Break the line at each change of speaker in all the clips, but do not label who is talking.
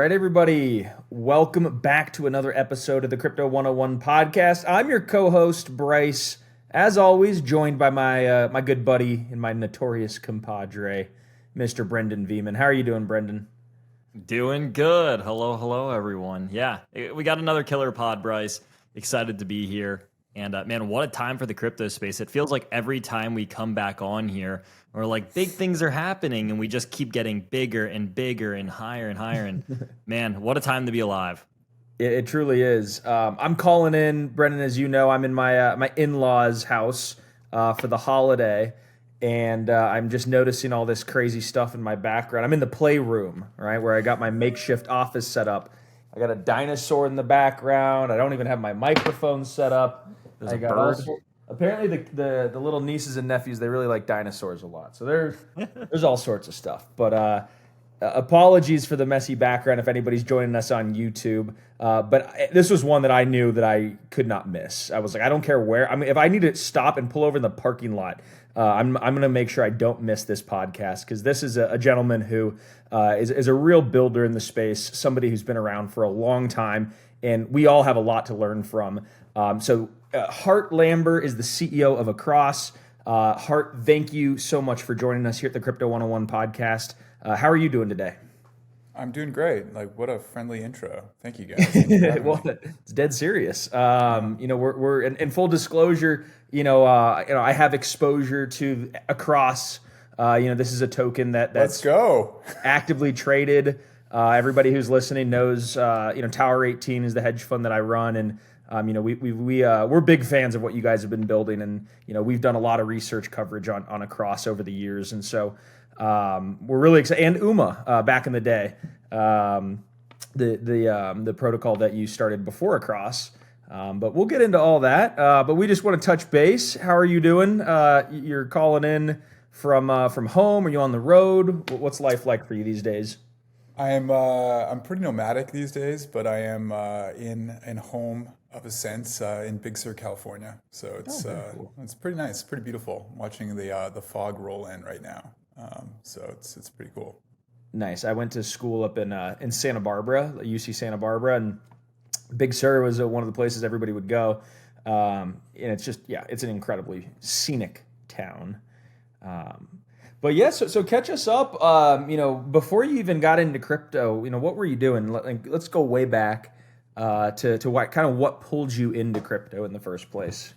right, everybody. Welcome back to another episode of the Crypto 101 podcast. I'm your co-host, Bryce. As always, joined by my good buddy and my notorious compadre, Mr. Brendan Viehman. How are you doing, Brendan?
Doing good. Hello, everyone. Yeah, we got another killer pod, Bryce. Excited to be here. And man, what a time for the crypto space. It feels like every time we come back on here, we're like, big things are happening, and we just keep getting bigger and bigger and higher and higher. And man, what a time to be alive.
It truly is. I'm calling in, Brendan. As you know, I'm in my in-laws' house for the holiday, and I'm just noticing all this crazy stuff in my background. I'm in the playroom, right, where I got my makeshift office set up. I got a dinosaur in the background. I don't even have my microphone set up.
There's
I
a
got
bird.
apparently the little nieces and nephews, they really like dinosaurs a lot. So there's all sorts of stuff. But apologies for the messy background if anybody's joining us on YouTube. This was one that I knew that I could not miss. I was like, I don't care where. I mean, if I need to stop and pull over in the parking lot, I'm going to make sure I don't miss this podcast because this is a gentleman who is a real builder in the space, somebody who's been around for a long time, and we all have a lot to learn from. Hart Lambert is the CEO of Across. Hart, thank you so much for joining us here at the Crypto 101 podcast. How are you doing today?
I'm doing great. Like, what a friendly intro. Thank you guys. Thanks for having
Well,
me.
it's dead serious. We're in full disclosure. I have exposure to Across. This is a token that's
Let's go.
actively traded. Everybody who's listening knows, Tower 18 is the hedge fund that I run, and we're big fans of what you guys have been building, and we've done a lot of research coverage on Across over the years, and so we're really excited. And UMA back in the day, the protocol that you started before Across. But we'll get into all that. But we just want to touch base. How are you doing? You're calling in from home. Are you on the road? What's life like for you these days?
I'm pretty nomadic these days, but I am in home of a sense in Big Sur, California. So
Cool.
it's pretty nice, pretty beautiful watching the fog roll in right now. So it's pretty cool.
Nice. I went to school up in Santa Barbara, UC Santa Barbara, and Big Sur was one of the places everybody would go. And it's just, it's an incredibly scenic town. But yeah, so catch us up. Before you even got into crypto, what were you doing? Let's go way back to what pulled you into crypto in the first place.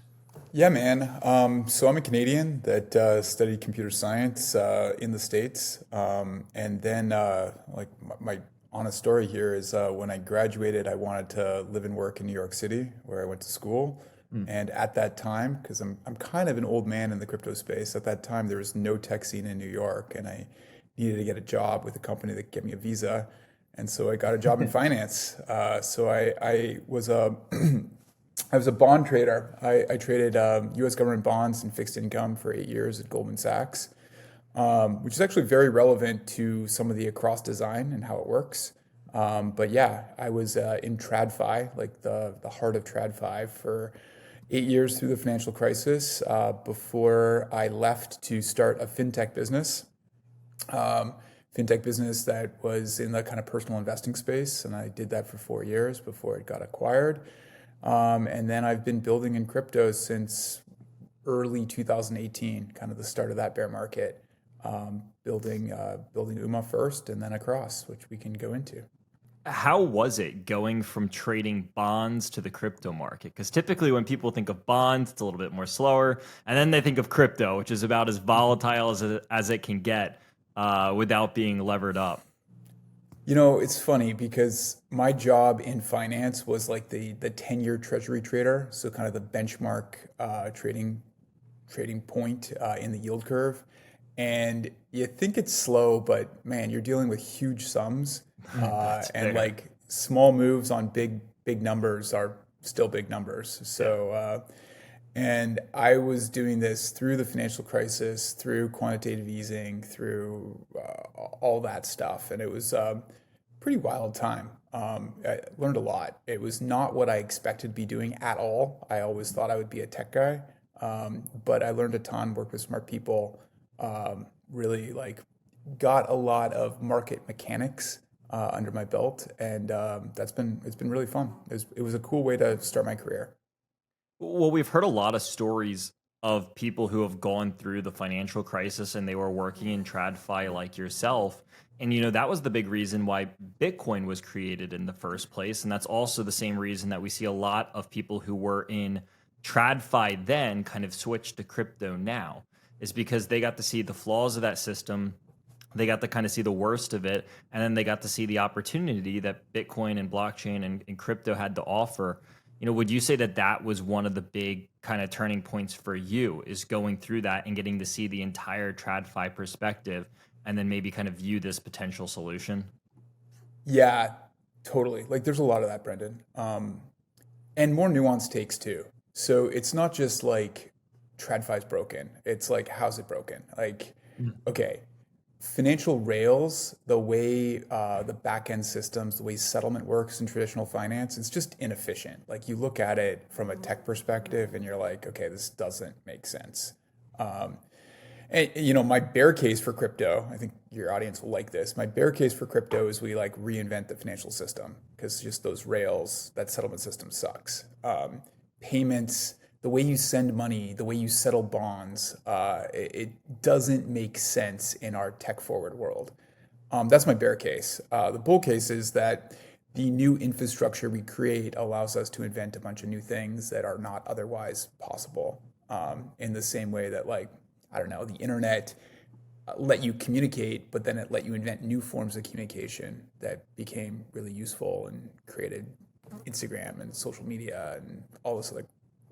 Yeah, man. So I'm a Canadian that studied computer science in the States. And then, my honest story here is when I graduated, I wanted to live and work in New York City, where I went to school. And at that time, because I'm kind of an old man in the crypto space, at that time there was no tech scene in New York, and I needed to get a job with a company that could get me a visa. And so I got a job in finance. So I was a I was a bond trader. I traded U.S. government bonds and fixed income for 8 years at Goldman Sachs, which is actually very relevant to some of the across design and how it works. But yeah, I was in TradFi, like the heart of TradFi, for 8 years through the financial crisis before I left to start a fintech business. Fintech business that was in the kind of personal investing space, and I did that for 4 years before it got acquired. And then I've been building in crypto since early 2018, kind of the start of that bear market, building UMA first and then Across, which we can go into.
How was it going from trading bonds to the crypto market? Because typically when people think of bonds, it's a little bit more slower. And then they think of crypto, which is about as volatile as it can get without being levered up.
It's funny because my job in finance was like the 10-year treasury trader, so kind of the benchmark trading point in the yield curve. And you think it's slow, but man, you're dealing with huge sums, and like small moves on big numbers are still big numbers. So, and I was doing this through the financial crisis, through quantitative easing, through all that stuff, and it was a pretty wild time. I learned a lot. It was not what I expected to be doing at all. I always thought I would be a tech guy, but I learned a ton, worked with smart people. Really like got a lot of market mechanics under my belt, and it's been really fun. It was a cool way to start my career.
Well, we've heard a lot of stories of people who have gone through the financial crisis and they were working in TradFi like yourself. And, that was the big reason why Bitcoin was created in the first place. And that's also the same reason that we see a lot of people who were in TradFi then kind of switch to crypto now, is because they got to see the flaws of that system. They got to kind of see the worst of it. And then they got to see the opportunity that Bitcoin and blockchain and crypto had to offer. Would you say that that was one of the big kind of turning points for you, is going through that and getting to see the entire TradFi perspective and then maybe kind of view this potential solution?
Yeah, totally. Like there's a lot of that, Brendan. And more nuanced takes too. So it's not just like TradFi is broken. It's like, how's it broken? Like, okay, financial rails, the way the back end systems, the way settlement works in traditional finance, it's just inefficient. Like you look at it from a tech perspective and you're like, okay, this doesn't make sense. And my bear case for crypto, I think your audience will like this. My bear case for crypto is we like reinvent the financial system, because just those rails, that settlement system sucks. Payments, the way you send money, the way you settle bonds, it doesn't make sense in our tech forward world. That's my bear case. The bull case is that the new infrastructure we create allows us to invent a bunch of new things that are not otherwise possible. In the same way that, like, I don't know, the internet let you communicate, but then it let you invent new forms of communication that became really useful and created Instagram and social media and all this other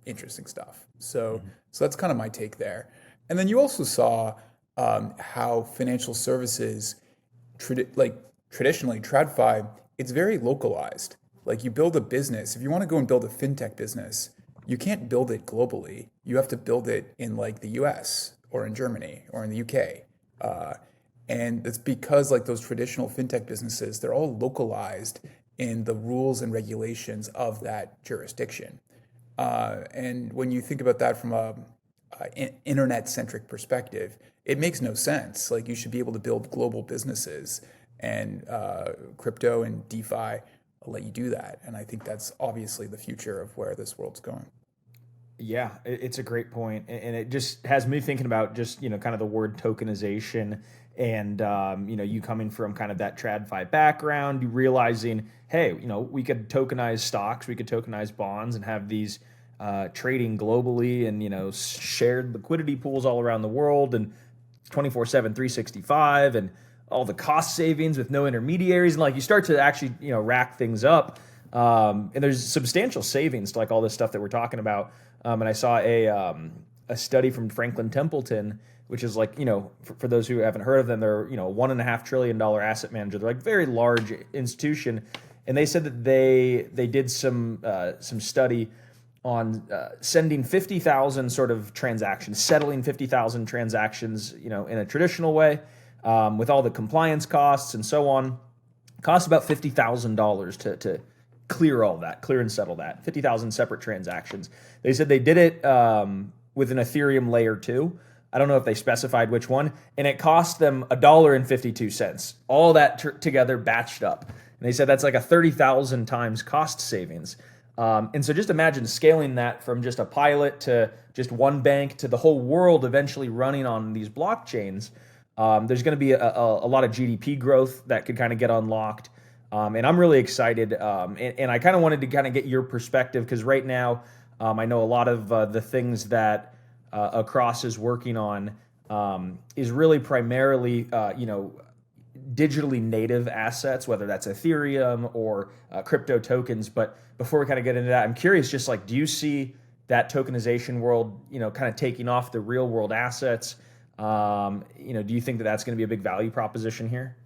interesting stuff. So that's kind of my take there. And then you also saw how financial services, traditionally TradFi, it's very localized. Like you build a business, if you want to go and build a fintech business, you can't build it globally. You have to build it in like the US or in Germany or in the UK. And it's because like those traditional fintech businesses, they're all localized in the rules and regulations of that jurisdiction. And when you think about that from a internet-centric perspective, it makes no sense. Like you should be able to build global businesses, and crypto and DeFi let you do that. And I think that's obviously the future of where this world's going.
Yeah, it's a great point, and it just has me thinking about just kind of the word tokenization, and you coming from kind of that TradFi background, you realizing, hey, we could tokenize stocks, we could tokenize bonds, and have these trading globally, and shared liquidity pools all around the world, and 24/7, 365, and all the cost savings with no intermediaries, and like you start to actually rack things up, and there's substantial savings to like all this stuff that we're talking about. And I saw a study from Franklin Templeton, which is like, for those who haven't heard of them, they're, $1.5 trillion asset manager. They're like very large institution. And they said that they did some study on sending 50,000 sort of transactions, settling 50,000 transactions, in a traditional way, with all the compliance costs and so on. Costs about $50,000 to clear all that, clear and settle that, 50,000 separate transactions. They said they did it with an Ethereum layer 2. I don't know if they specified which one, and it cost them $1.52. All that together batched up. And they said that's like a 30,000 times cost savings. And so just imagine scaling that from just a pilot to just one bank to the whole world eventually running on these blockchains. There's going to be a lot of GDP growth that could kind of get unlocked. And I'm really excited. And I kind of wanted to kind of get your perspective, because right now I know a lot of the things that Across is working on is really primarily, digitally native assets, whether that's Ethereum or crypto tokens. But before we kind of get into that, I'm curious, just like, do you see that tokenization world, kind of taking off the real world assets? Do you think that that's going to be a big value proposition here?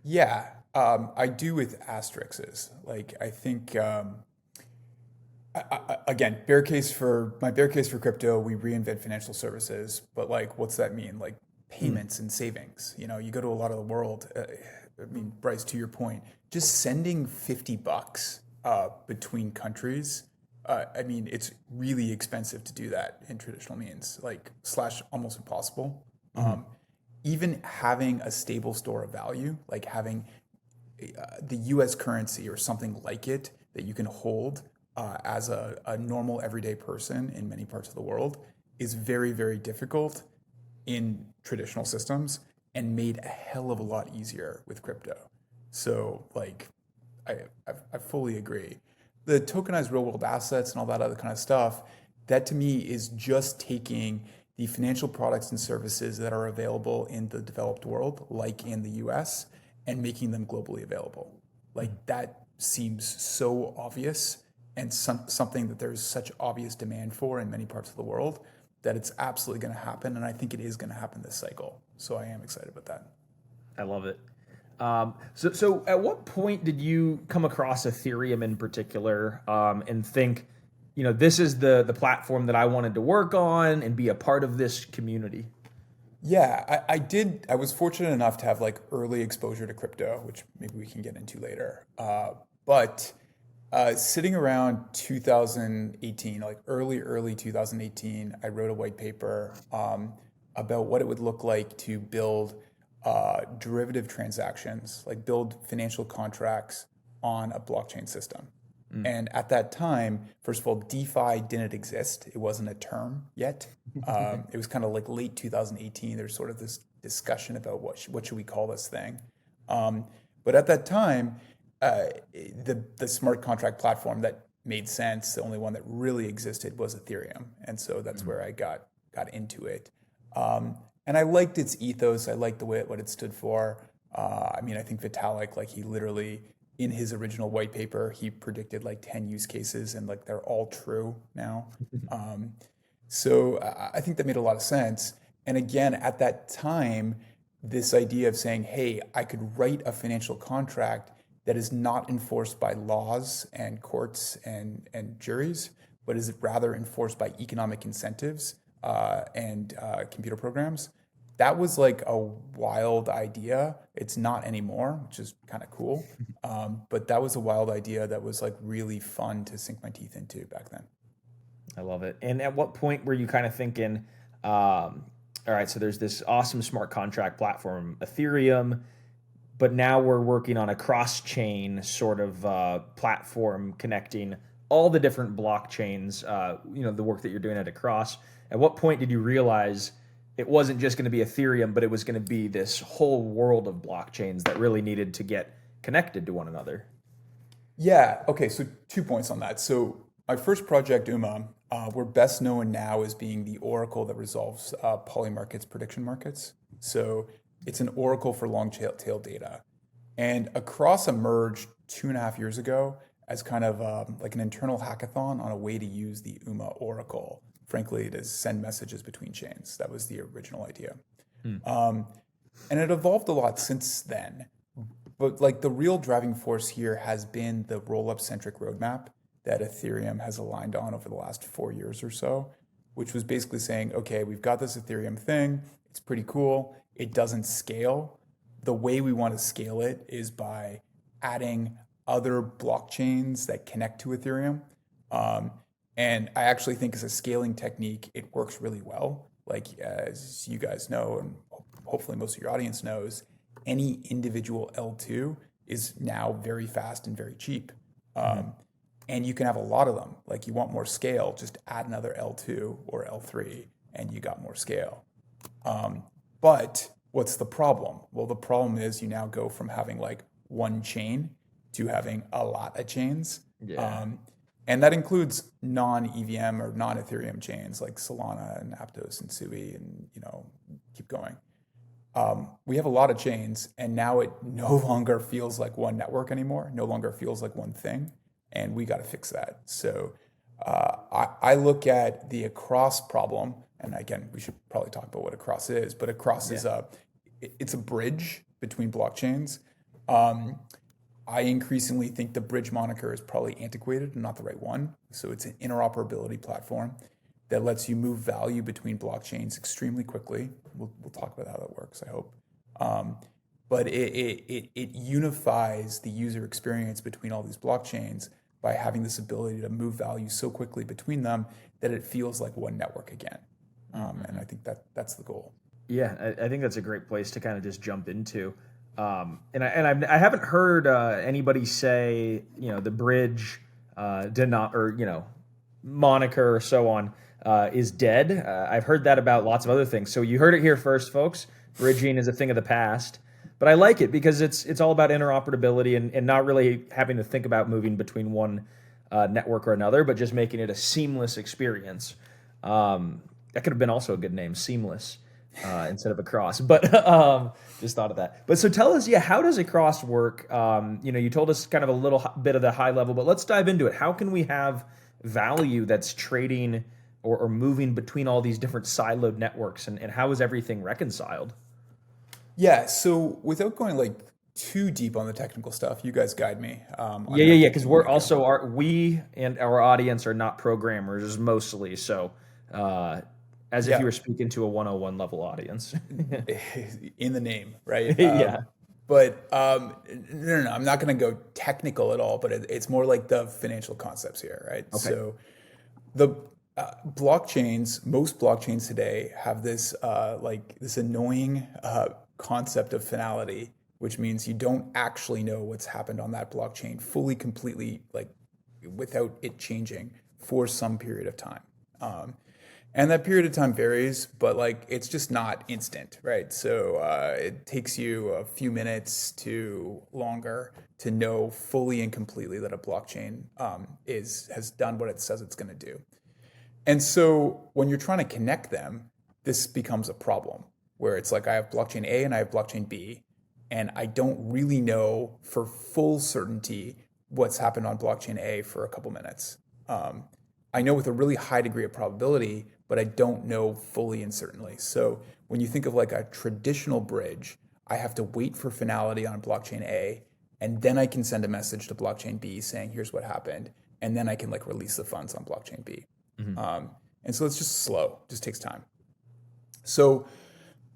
Yeah, I do, with asterisks. Like I think again, bear case for crypto, we reinvent financial services. But like, what's that mean? Like payments and savings. You go to a lot of the world. I mean, Bryce, to your point, just sending $50 between countries. I mean, it's really expensive to do that in traditional means, like / almost impossible. Even having a stable store of value, like having the U.S. currency or something like it that you can hold as a normal everyday person in many parts of the world is very, very difficult in traditional systems and made a hell of a lot easier with crypto. So like, I fully agree. The tokenized real world assets and all that other kind of stuff, that to me is just taking the financial products and services that are available in the developed world, like in the US, and making them globally available. Like that seems so obvious and something that there's such obvious demand for in many parts of the world that it's absolutely going to happen. And I think it is going to happen this cycle. So I am excited about that.
I love it. So at what point did you come across Ethereum in particular and think, this is the platform that I wanted to work on and be a part of this community?
Yeah, I did. I was fortunate enough to have like early exposure to crypto, which maybe we can get into later. But sitting around 2018, like early 2018, I wrote a white paper about what it would look like to build derivative transactions, like build financial contracts on a blockchain system. And at that time, first of all, DeFi didn't exist. It wasn't a term yet. It was kind of like late 2018. There's sort of this discussion about what should we call this thing. But at that time, the smart contract platform that made sense, the only one that really existed was Ethereum. And so that's where I got into it. And I liked its ethos. I liked what it stood for. I think Vitalik, like he literally, in his original white paper, he predicted like 10 use cases and like they're all true now. So I think that made a lot of sense. And again, at that time, this idea of saying, hey, I could write a financial contract that is not enforced by laws and courts and juries, but is rather enforced by economic incentives and computer programs. That was like a wild idea. It's not anymore, which is kind of cool. But that was a wild idea that was like really fun to sink my teeth into back then.
I love it. And at what point were you kind of thinking, all right, so there's this awesome smart contract platform, Ethereum, but now we're working on a cross-chain sort of platform connecting all the different blockchains, the work that you're doing at Across. At what point did you realize it wasn't just going to be Ethereum, but it was going to be this whole world of blockchains that really needed to get connected to one another?
Yeah. Okay. So 2 points on that. So my first project, UMA, we're best known now as being the oracle that resolves poly markets, prediction markets. So it's an oracle for long tail data. And Across emerged 2.5 years ago as kind of like an internal hackathon on a way to use the UMA oracle, frankly, to send messages between chains. That was the original idea. And it evolved a lot since then. But like the real driving force here has been the roll-up centric roadmap that Ethereum has aligned on over the last 4 years or so, which was basically saying, okay, we've got this Ethereum thing. It's pretty cool. It doesn't scale. The way we want to scale it is by adding other blockchains that connect to Ethereum. And I actually think as a scaling technique, it works really well. Like as you guys know, and hopefully most of your audience knows, any individual L2 is now very fast and very cheap. And you can have a lot of them. Like you want more scale, just add another L2 or L3 and you got more scale. But what's the problem? Well, the problem is you now go from having like one chain to having a lot of chains.
Yeah.
And that includes non-EVM or non-Ethereum chains like Solana and Aptos and Sui and, keep going. We have a lot of chains and now it no longer feels like one network anymore, no longer feels like one thing. And we got to fix that. So I look at the Across problem, and again, we should probably talk about what Across is, but Across is it's a bridge between blockchains. I increasingly think the bridge moniker is probably antiquated and not the right one. So it's an interoperability platform that lets you move value between blockchains extremely quickly. We'll talk about how that works, I hope. But it unifies the user experience between all these blockchains by having this ability to move value so quickly between them that it feels like one network again. And I think that's the goal.
Yeah, I think that's a great place to kind of just jump into. I haven't heard anybody say, the bridge did not, or moniker or so on is dead. I've heard that about lots of other things. So you heard it here first, folks. Bridging is a thing of the past, but I like it because it's all about interoperability and not really having to think about moving between one network or another, but just making it a seamless experience. That could have been also a good name, Seamless, instead of Across. But just thought of that. But so tell us, how does Across work? You told us kind of a little bit of the high level, but let's dive into it. How can we have value that's trading or moving between all these different siloed networks, and how is everything reconciled?
Yeah. So without going like too deep on the technical stuff, you guys guide me.
Yeah. Because we're also we and our audience are not programmers mostly, so as if you were speaking to a 101 level audience.
In the name, right?
Yeah.
But no, I'm not going to go technical at all. But it's more like the financial concepts here, right?
Okay.
So the blockchains, most blockchains today have this this annoying concept of finality, which means you don't actually know what's happened on that blockchain fully, completely, like without it changing for some period of time. And that period of time varies, but like it's just not instant, right? So it takes you a few minutes to longer to know fully and completely that a blockchain has done what it says it's going to do. And so when you're trying to connect them, this becomes a problem where it's like I have blockchain A and I have blockchain B, and I don't really know for full certainty what's happened on blockchain A for a couple minutes. I know with a really high degree of probability, but I don't know fully and certainly. So when you think of like a traditional bridge, I have to wait for finality on blockchain A, and then I can send a message to blockchain B saying, here's what happened. And then I can like release the funds on blockchain B. Mm-hmm. And so it's just slow, just takes time. So,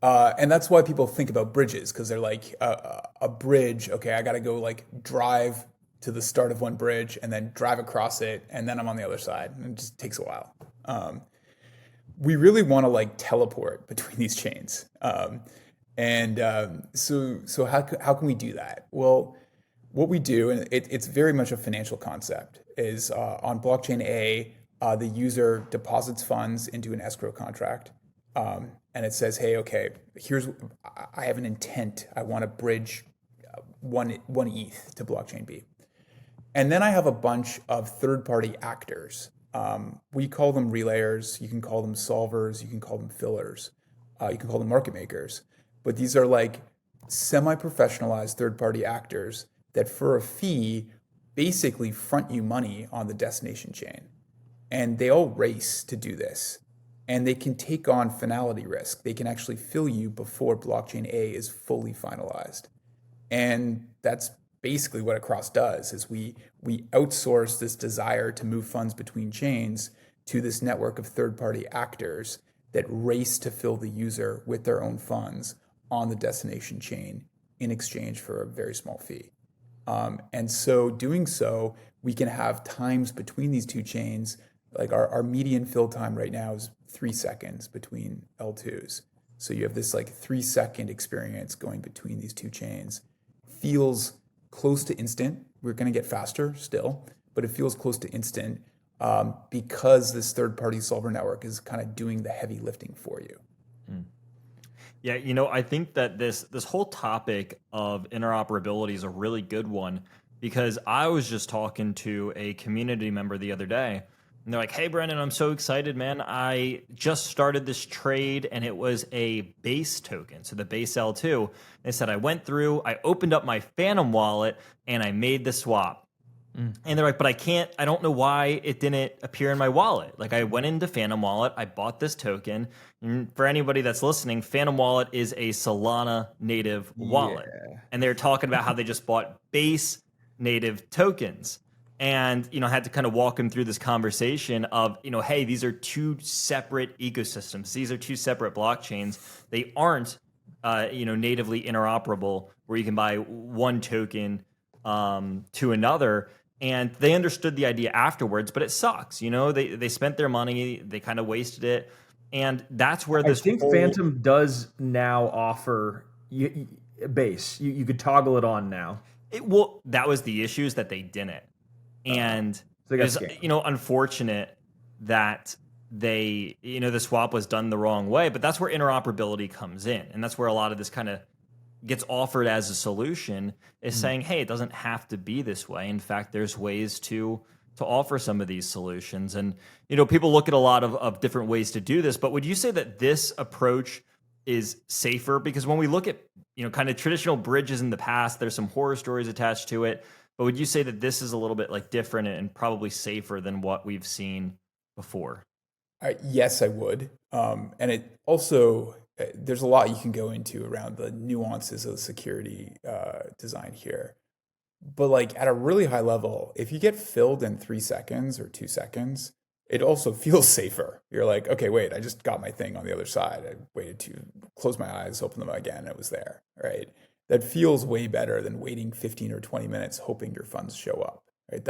and that's why people think about bridges, because they're like a bridge. Okay, I got to go like drive to the start of one bridge and then drive across it, and then I'm on the other side, and it just takes a while. We really want to like teleport between these chains, so how can we do that? Well, what we do, and it's very much a financial concept, is on blockchain A, the user deposits funds into an escrow contract, and it says, hey, okay, I have an intent. I want to bridge one ETH to blockchain B. And then I have a bunch of third-party actors. We call them relayers. You can call them solvers. You can call them fillers. You can call them market makers. But these are like semi-professionalized third-party actors that for a fee basically front you money on the destination chain. And they all race to do this. And they can take on finality risk. They can actually fill you before blockchain A is fully finalized. And that's basically what Across does, is we outsource this desire to move funds between chains to this network of third-party actors that race to fill the user with their own funds on the destination chain in exchange for a very small fee. And so doing so, we can have times between these two chains, like our median fill time right now is 3 seconds between L2s. So you have this like 3-second experience going between these two chains. Feels close to instant. We're going to get faster still, but it feels close to instant because this third-party solver network is kind of doing the heavy lifting for you.
Yeah, I think that this whole topic of interoperability is a really good one, because I was just talking to a community member the other day, and they're like, hey, Brendan, I'm so excited, man. I just started this trade, and it was a base token, so the base L2. They said, I went through, I opened up my Phantom wallet, and I made the swap. And they're like, but I don't know why it didn't appear in my wallet. Like, I went into Phantom Wallet, I bought this token. And for anybody that's listening, Phantom Wallet is a Solana native wallet. Yeah. And they're talking about how they just bought base native tokens. And, I had to kind of walk them through this conversation of, hey, these are two separate ecosystems. These are two separate blockchains. They aren't, natively interoperable where you can buy one token to another. And they understood the idea afterwards, but it sucks. They spent their money, they kind of wasted it. And that's where this
I think Phantom does now offer, base. You could toggle it on now.
Well, that was the issue, is that they didn't. And
So they got
it's,
scammed.
unfortunate that the swap was done the wrong way, but that's where interoperability comes in. And that's where a lot of this kind of gets offered as a solution, is saying, hey, it doesn't have to be this way. In fact, there's ways to offer some of these solutions. And, people look at a lot of different ways to do this, but would you say that this approach is safer? Because when we look at, kind of traditional bridges in the past, there's some horror stories attached to it. But would you say that this is a little bit like different and probably safer than what we've seen before?
Yes, I would. And it also, there's a lot you can go into around the nuances of the security design here. But like at a really high level, if you get filled in 3 seconds or 2 seconds, it also feels safer. You're like, okay, wait, I just got my thing on the other side. I waited to close my eyes, open them again, and it was there, right? That feels way better than waiting 15 or 20 minutes hoping your funds show up, right?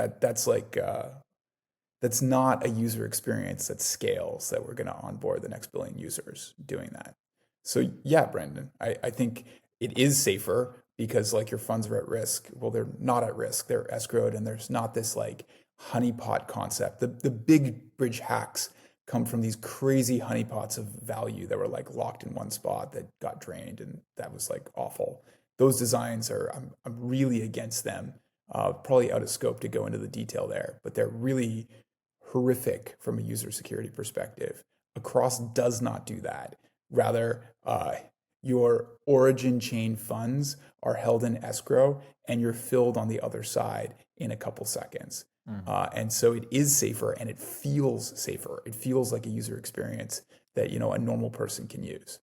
That's not a user experience that scales, that we're going to onboard the next billion users doing that. So yeah, Brendan, I think it is safer because like your funds are at risk. Well, they're not at risk. They're escrowed, and there's not this like honeypot concept. The big bridge hacks come from these crazy honeypots of value that were like locked in one spot that got drained, and that was like awful. Those designs I'm really against them. Probably out of scope to go into the detail there, but they're really horrific from a user security perspective. Across does not do that. Rather, your origin chain funds are held in escrow and you're filled on the other side in a couple seconds. And so it is safer, and it feels safer. It feels like a user experience that a normal person can use.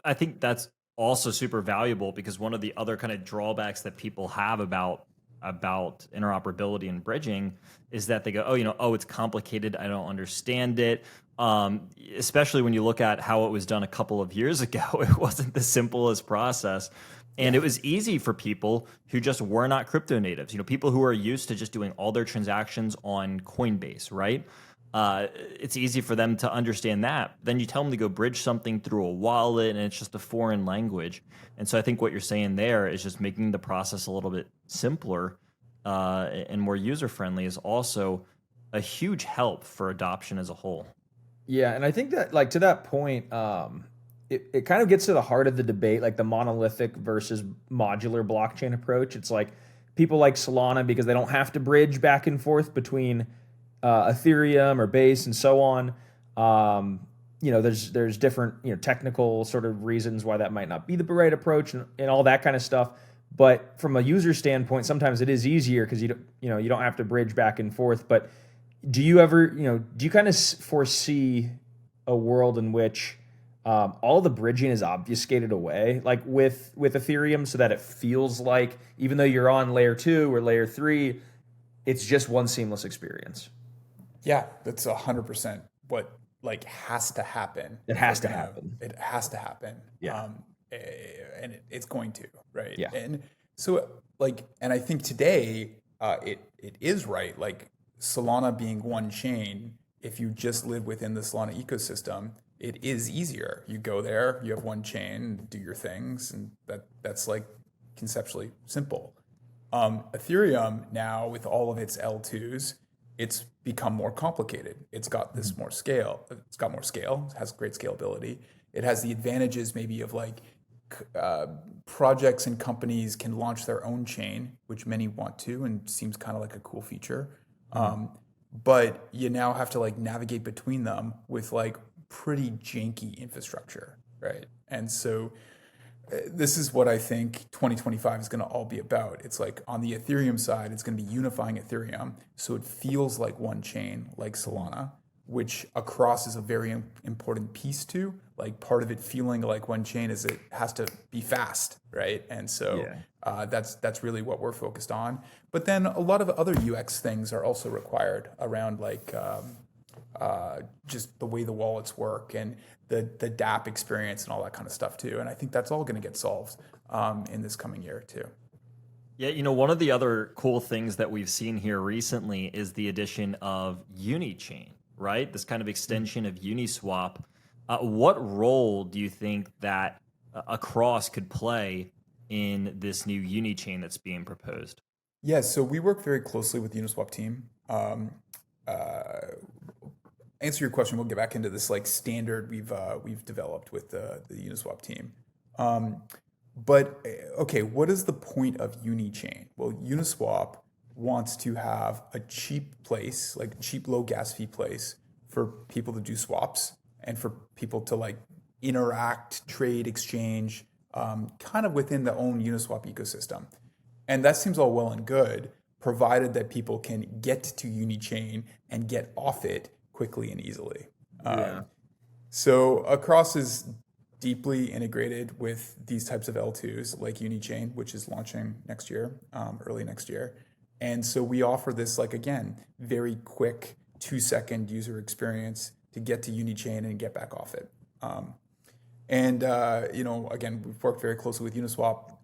I think that's also super valuable, because one of the other kind of drawbacks that people have about interoperability and bridging is that they go, oh, it's complicated, I don't understand it. Especially when you look at how it was done a couple of years ago, it wasn't the simplest process. And it was easy for people who just were not crypto natives, people who are used to just doing all their transactions on Coinbase, right? It's easy for them to understand that. Then you tell them to go bridge something through a wallet, and it's just a foreign language. And so I think what you're saying there is just making the process a little bit simpler and more user-friendly is also a huge help for adoption as a whole.
Yeah, and I think that like to that point, it kind of gets to the heart of the debate, like the monolithic versus modular blockchain approach. It's like people like Solana because they don't have to bridge back and forth between Ethereum or Base and so on. There's different technical sort of reasons why that might not be the right approach and all that kind of stuff. But from a user standpoint, sometimes it is easier because you don't have to bridge back and forth. But do you ever do you kind of foresee a world in which all the bridging is obfuscated away, like with Ethereum, so that it feels like even though you're on layer 2 or layer 3, it's just one seamless experience?
Yeah, that's 100% what like has to happen.
It has to happen.
It has to happen.
Yeah.
And it's going to, right?
Yeah.
And so and I think today it is right. Like Solana being one chain, if you just live within the Solana ecosystem, it is easier. You go there, you have one chain, do your things, and that's like conceptually simple. Ethereum now, with all of its L2s, it's become more complicated. It's got this more scale. It's got more scale. It has great scalability. It has the advantages maybe of like projects and companies can launch their own chain, which many want to, and seems kind of like a cool feature. But you now have to like navigate between them with like pretty janky infrastructure, right? And so this is what I think 2025 is going to all be about. It's like on the Ethereum side, it's going to be unifying Ethereum so it feels like one chain, like Solana, which across is a very important piece to. Like part of it feeling like one chain is it has to be fast, right? And so that's really what we're focused on. But then a lot of other UX things are also required around like just the way the wallets work and the DApp experience and all that kind of stuff too. And I think that's all going to get solved in this coming year too.
Yeah, one of the other cool things that we've seen here recently is the addition of UniChain, right? This kind of extension of Uniswap. What role do you think that Across could play in this new UniChain that's being proposed?
Yeah, so we work very closely with the Uniswap team. Answer your question, we'll get back into this like standard we've developed with the Uniswap team. But okay, what is the point of UniChain? Well, Uniswap wants to have a cheap place, like cheap low gas fee place for people to do swaps and for people to like interact, trade, exchange, kind of within the own Uniswap ecosystem. And that seems all well and good, provided that people can get to UniChain and get off it quickly and easily.
Yeah.
So Across is deeply integrated with these types of L2s like UniChain, which is launching next year, early next year. And so we offer this, like, again, very quick 2-second user experience to get to UniChain and get back off it. Again, we've worked very closely with Uniswap.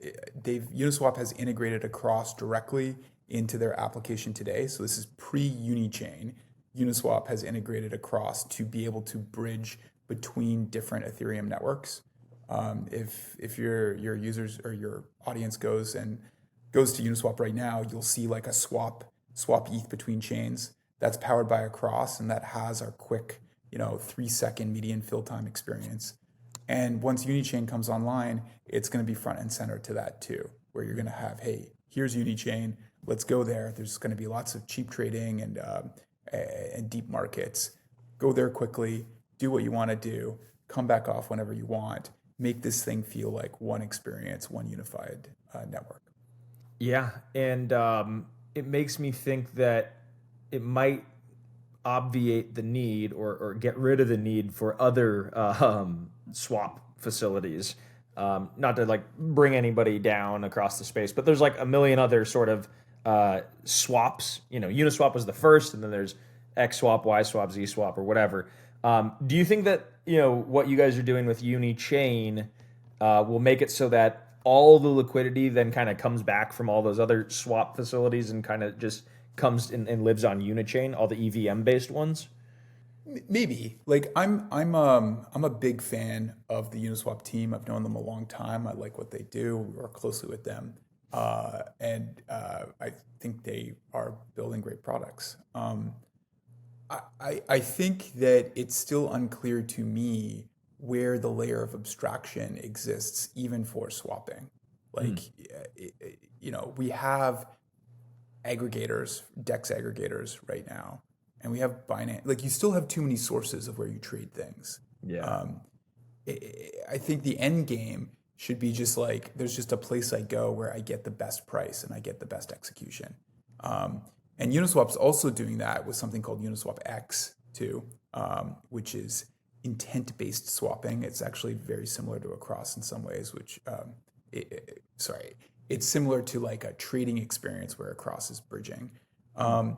Uniswap has integrated Across directly into their application today. So this is pre-UniChain. Uniswap has integrated Across to be able to bridge between different Ethereum networks. If your users or your audience goes to Uniswap right now, you'll see like a swap ETH between chains that's powered by Across, and that has our quick 3-second median fill time experience. And once UniChain comes online, it's going to be front and center to that too, where you're going to have, hey, here's UniChain, let's go there. There's going to be lots of cheap trading and deep markets. Go there quickly, do what you want to do, come back off whenever you want. Make this thing feel like one experience, one unified network.
Yeah, and it makes me think that it might obviate the need or get rid of the need for other swap facilities. Not to like bring anybody down across the space, but there's like a million other sort of swaps. Uniswap was the first, and then there's X swap, Y swap, Z swap, or whatever. Do you think that what you guys are doing with UniChain will make it so that all the liquidity then kind of comes back from all those other swap facilities and kind of just comes and lives on UniChain, all the EVM based ones?
Maybe. Like I'm a big fan of the Uniswap team. I've known them a long time. I like what they do. We work closely with them, and I think they are building great products. I think that it's still unclear to me where the layer of abstraction exists, even for swapping. Like, we have aggregators, DEX aggregators right now, and we have Binance. Like, you still have too many sources of where you trade things.
Yeah.
I think the end game should be just like, there's just a place I go where I get the best price and I get the best execution. And Uniswap's also doing that with something called Uniswap X too, which is intent-based swapping. It's actually very similar to Across in some ways, which, it's similar to like a trading experience where Across is bridging. But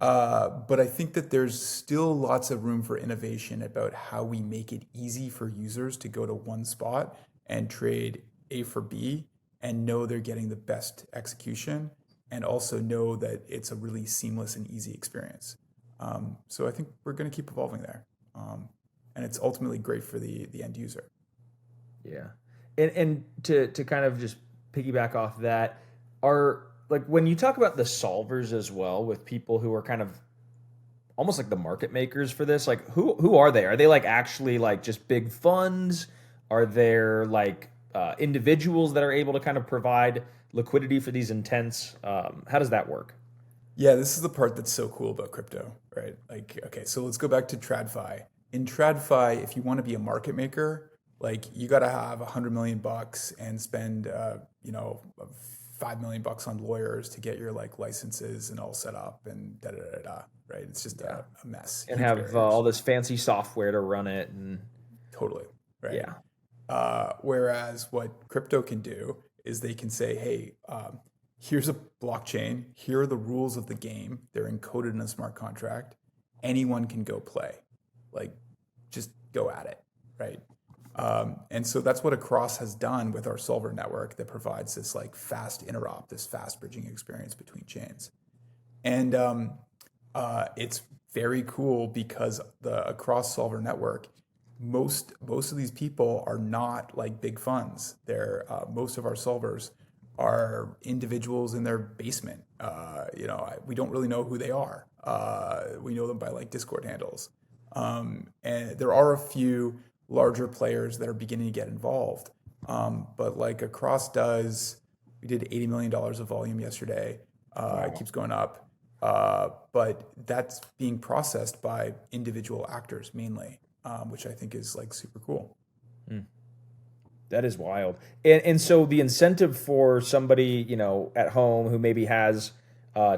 I think that there's still lots of room for innovation about how we make it easy for users to go to one spot and trade A for B and know they're getting the best execution, and also know that it's a really seamless and easy experience. So I think we're going to keep evolving there. And it's ultimately great for the end user.
Yeah. And to kind of just piggyback off that, are like when you talk about the solvers as well, with people who are kind of almost like the market makers for this, like who are they? Are they like actually like just big funds? Are there like individuals that are able to kind of provide liquidity for these intents? How does that work?
Yeah, this is the part that's so cool about crypto, right? Like, okay, so let's go back to TradFi. In TradFi, if you want to be a market maker, like you got to have $100 million and spend, $5 million on lawyers to get your like licenses and all set up and right? It's just a mess.
And
Huge
have
barriers.
all this fancy software to run it, and
Totally, right?
yeah,
Whereas what crypto can do is they can say, hey, here's a blockchain. Here are the rules of the game. They're encoded in a smart contract. Anyone can go play. Like, just go at it, right? And so that's what Across has done with our solver network that provides this like fast interop, this fast bridging experience between chains. And it's very cool because the Across solver network most of these people are not like big funds. They're most of our solvers are individuals in their basement. We don't really know who they are. We know them by like Discord handles. And there are a few larger players that are beginning to get involved. But like Across we did $80 million of volume yesterday. It keeps going up. But that's being processed by individual actors mainly, which I think is like super cool.
That is wild. And so the incentive for somebody, at home who maybe has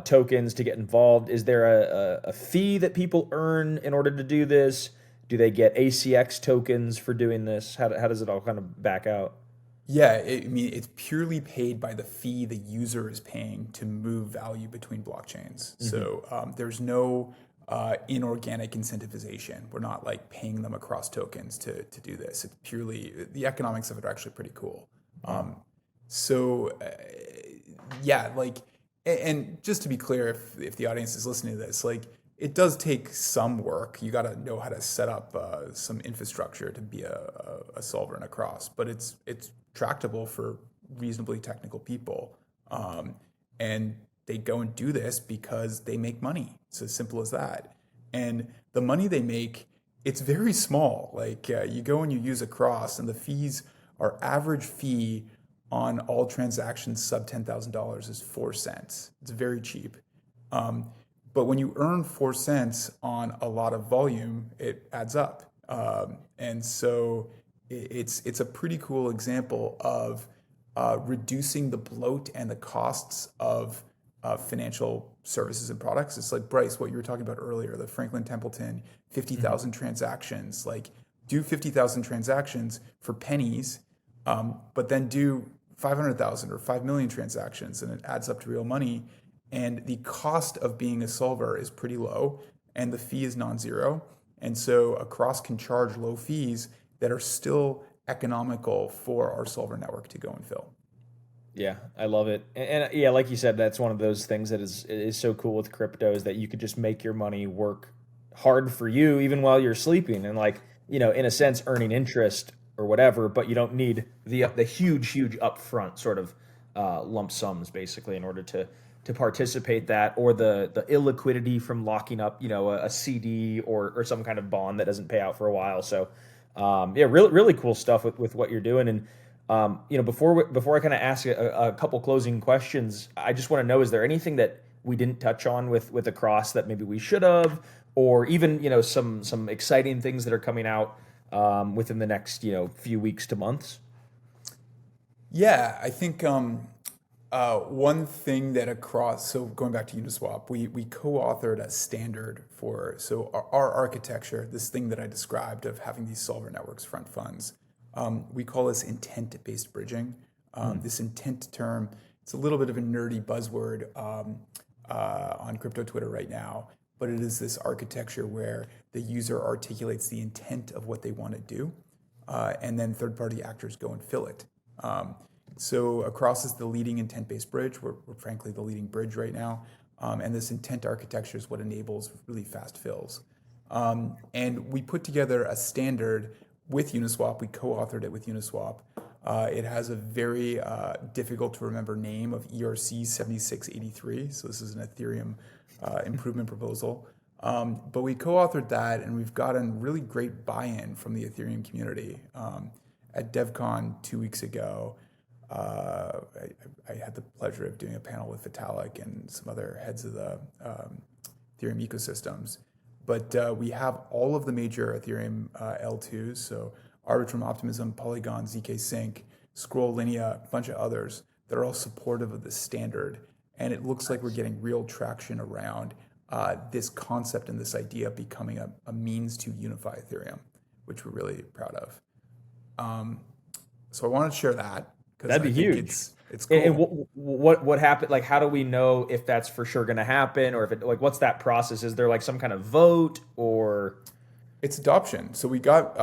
tokens to get involved, is there a fee that people earn in order to do this? Do they get ACX tokens for doing this? How does it all kind of back out?
Yeah, it's purely paid by the fee the user is paying to move value between blockchains. Mm-hmm. So there's no inorganic incentivization. We're not like paying them across tokens to do this. It's purely, the economics of it are actually pretty cool. And just to be clear, if the audience is listening to this, like it does take some work. You got to know how to set up some infrastructure to be a solver and a cross, but it's tractable for reasonably technical people. And they go and do this because they make money. It's as simple as that. And the money they make, it's very small. Like you go and you use a cross, and the fees, our average fee on all transactions sub $10,000 is 4 cents. It's very cheap. But when you earn 4 cents on a lot of volume, it adds up. And so it's a pretty cool example of reducing the bloat and the costs of financial services and products. It's like, Bryce, what you were talking about earlier, the Franklin Templeton, 50,000 transactions. Like, do 50,000 transactions for pennies, but then do 500,000 or 5 million transactions, and it adds up to real money. And the cost of being a solver is pretty low, and the fee is non-zero. And so Across can charge low fees that are still economical for our solver network to go and fill.
Yeah, I love it. And yeah, like you said, that's one of those things that is so cool with crypto, is that you could just make your money work hard for you even while you're sleeping, and like, in a sense, earning interest or whatever, but you don't need the huge upfront sort of lump sums basically in order to participate that, or the illiquidity from locking up, a CD or some kind of bond that doesn't pay out for a while. So really cool stuff with what you're doing. And before I kind of ask a couple closing questions, I just want to know, is there anything that we didn't touch on with Across that maybe we should have, or even some exciting things that are coming out within the next few weeks to months?
Yeah, I think one thing that Across, so going back to Uniswap, we co-authored a standard for, so our architecture, this thing that I described of having these solver networks front funds, we call this intent-based bridging. This intent term, it's a little bit of a nerdy buzzword on crypto Twitter right now, but it is this architecture where the user articulates the intent of what they want to do, and then third-party actors go and fill it. So Across is the leading intent-based bridge. We're frankly the leading bridge right now. And this intent architecture is what enables really fast fills. And we put together a standard with Uniswap. We co-authored it with Uniswap. It has a very difficult to remember name of ERC 7683. So this is an Ethereum improvement proposal. But we co-authored that, and we've gotten really great buy-in from the Ethereum community. At DevCon 2 weeks ago, I had the pleasure of doing a panel with Vitalik and some other heads of the Ethereum ecosystems. But we have all of the major Ethereum L2s, so Arbitrum Optimism, Polygon, ZK Sync, Scroll Linea, a bunch of others that are all supportive of this standard. And it looks like we're getting real traction around this concept and this idea of becoming a means to unify Ethereum, which we're really proud of. So I wanted to share that.
That'd be huge.
It's cool.
And what happened? Like, how do we know if that's for sure going to happen, or if it, like, what's that process? Is there like some kind of vote, or?
It's adoption. So we got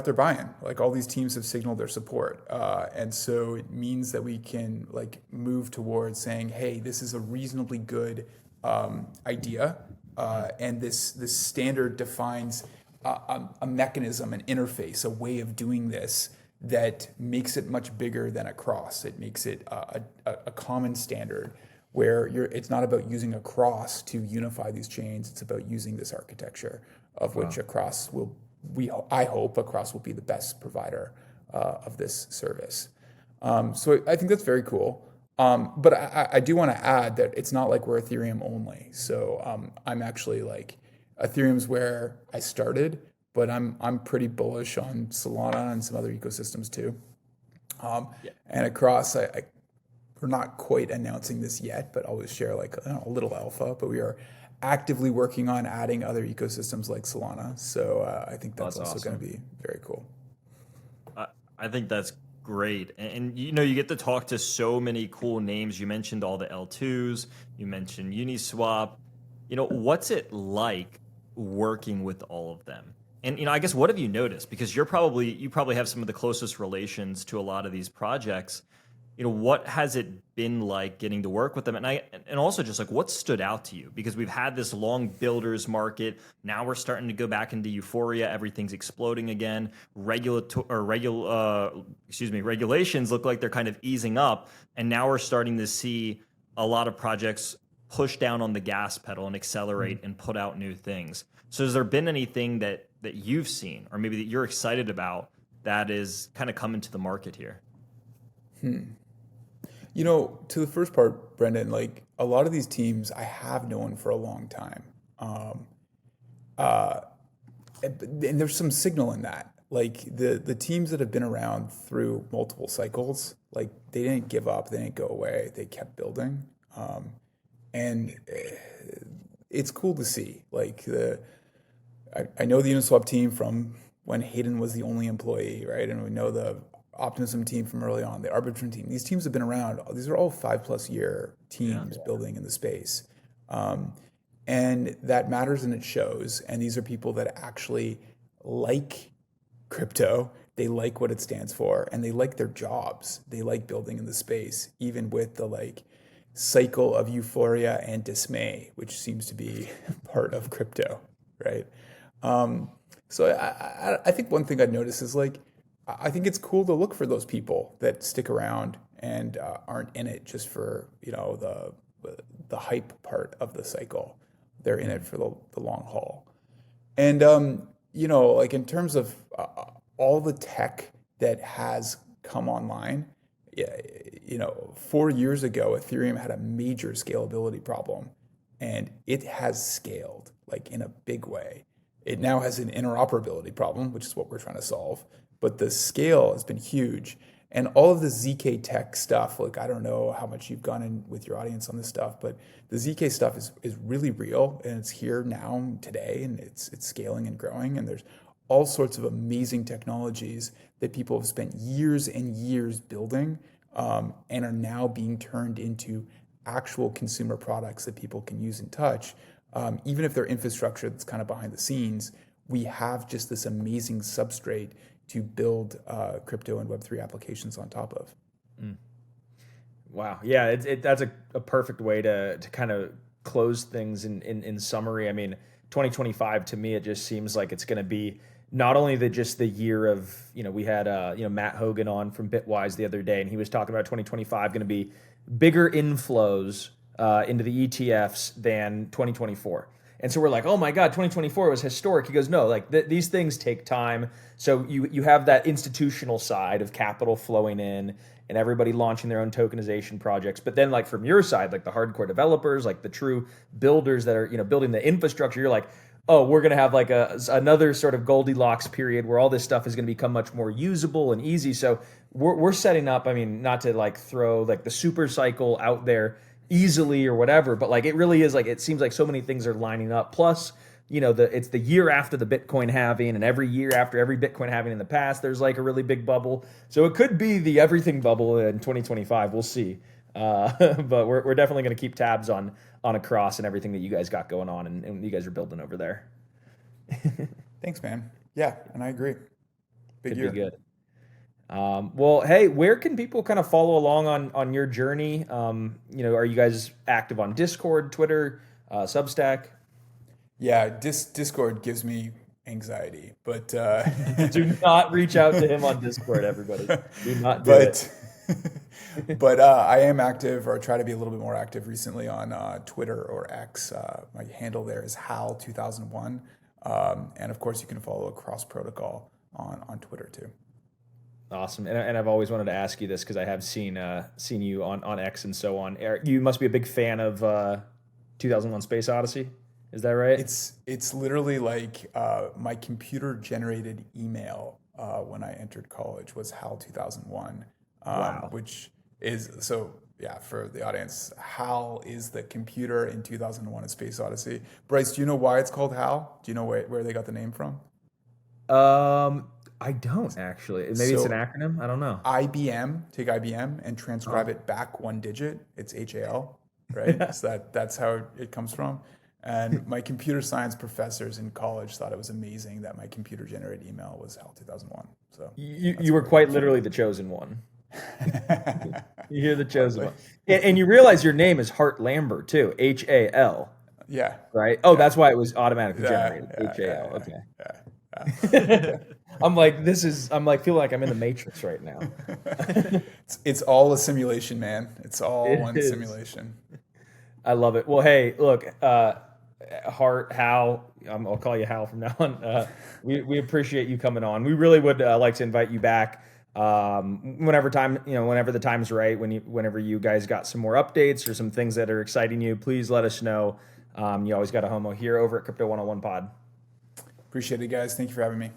their buy-in. Like, all these teams have signaled their support, and so it means that we can like move towards saying, hey, this is a reasonably good idea, and this standard defines a mechanism, an interface, a way of doing this that makes it much bigger than a cross. It makes it a common standard where it's not about using a cross to unify these chains. It's about using this architecture of which a cross I hope a cross will be the best provider of this service. So I think that's very cool. But I do want to add that it's not like we're Ethereum only. So I'm actually like, Ethereum's where I started, but I'm pretty bullish on Solana and some other ecosystems too. And across, we're not quite announcing this yet, but always share like a little alpha. But we are actively working on adding other ecosystems like Solana. So I think that's also
awesome.
going to be very cool.
I think that's great. And you get to talk to so many cool names. You mentioned all the L2s, you mentioned Uniswap. What's it like working with all of them? And I guess what have you noticed? Because you probably have some of the closest relations to a lot of these projects. What has it been like getting to work with them? And also just like what stood out to you? Because we've had this long builders market. Now we're starting to go back into euphoria. Everything's exploding again. Regulations look like they're kind of easing up. And now we're starting to see a lot of projects push down on the gas pedal and accelerate and put out new things. So has there been anything that you've seen or maybe that you're excited about that is kind of coming to the market here?
To the first part, Brendan, like a lot of these teams I have known for a long time. And there's some signal in that. Like the teams that have been around through multiple cycles, like they didn't give up, they didn't go away, they kept building. And it's cool to see. Like I know the Uniswap team from when Hayden was the only employee, right? And we know the Optimism team from early on, the Arbitrum team. These teams have been around. These are all 5+ year teams building in the space. And that matters and it shows. And these are people that actually like crypto. They like what it stands for and they like their jobs. They like building in the space, even with the like cycle of euphoria and dismay, which seems to be part of crypto, right? So I think one thing I'd notice is like, I think it's cool to look for those people that stick around and aren't in it just for the hype part of the cycle. They're in it for the long haul. And like in terms of all the tech that has come online, 4 years ago, Ethereum had a major scalability problem, and it has scaled like in a big way. It now has an interoperability problem, which is what we're trying to solve. But the scale has been huge. And all of the ZK tech stuff, like I don't know how much you've gone in with your audience on this stuff, but the ZK stuff is really real and it's here now today and it's scaling and growing. And there's all sorts of amazing technologies that people have spent years and years building and are now being turned into actual consumer products that people can use and touch. Even if they're infrastructure that's kind of behind the scenes, we have just this amazing substrate to build crypto and Web3 applications on top of.
Wow. Yeah, that's a perfect way to kind of close things in summary. I mean, 2025 to me, it just seems like it's going to be not only just the year of, we had Matt Hogan on from Bitwise the other day, and he was talking about 2025 going to be bigger inflows into the ETFs than 2024. And so we're like, oh my God, 2024 was historic. He goes, no, like these things take time. So you have that institutional side of capital flowing in and everybody launching their own tokenization projects. But then like from your side, like the hardcore developers, like the true builders that are, building the infrastructure, you're like, oh, we're going to have like another sort of Goldilocks period where all this stuff is going to become much more usable and easy. So we're setting up, I mean, not to like throw like the super cycle out there easily or whatever, but like it really is like, it seems like so many things are lining up. Plus, it's the year after the Bitcoin halving, and every year after every Bitcoin halving in the past, there's like a really big bubble. So it could be the everything bubble in 2025. We'll see. But we're definitely going to keep tabs on Across and everything that you guys got going on and you guys are building over there.
Thanks, man. Yeah, and I agree. Big year.
Could be good. Well, hey, where can people kind of follow along on your journey? Are you guys active on Discord, Twitter, Substack?
Yeah, Discord gives me anxiety, but
Do not reach out to him on Discord, everybody. Do not do
but
it.
but I am active, or try to be a little bit more active recently on Twitter or X. My handle there is Hal2001, and of course you can follow Across Protocol on Twitter too.
Awesome. And I've always wanted to ask you this because I have seen you on X and so on. You must be a big fan of 2001 Space Odyssey. Is that right?
It's literally like my computer generated email when I entered college was HAL 2001,
Wow.
which is so. Yeah, for the audience, HAL is the computer in 2001: A Space Odyssey. Bryce, do you know why it's called HAL? Do you know where they got the name from?
I don't actually. Maybe it's an
So
acronym. I don't know.
IBM, take IBM and transcribe it back one digit. It's HAL, right? So that's how it comes from. And my computer science professors in college thought it was amazing that my computer generated email was HAL 2001. So
You were quite literally the chosen one. You're the chosen
hardly.
one. And you realize your name is Hart Lambert too. HAL,
Yeah,
right? Oh, that's why it was automatically
yeah,
generated.
yeah,
HAL.
yeah,
Okay.
yeah.
I'm like, feeling like I'm in the Matrix right now.
It's all a simulation, man. It's all
It
one
is.
simulation.
I love it. Well, hey, look, Hart, Hal, I'll call you Hal from now on. We appreciate you coming on. We really would like to invite you back whenever the time's right. Whenever you guys got some more updates or some things that are exciting you, please let us know. You always got a homo here over at Crypto 101 Pod.
Appreciate it, guys. Thank you for having me.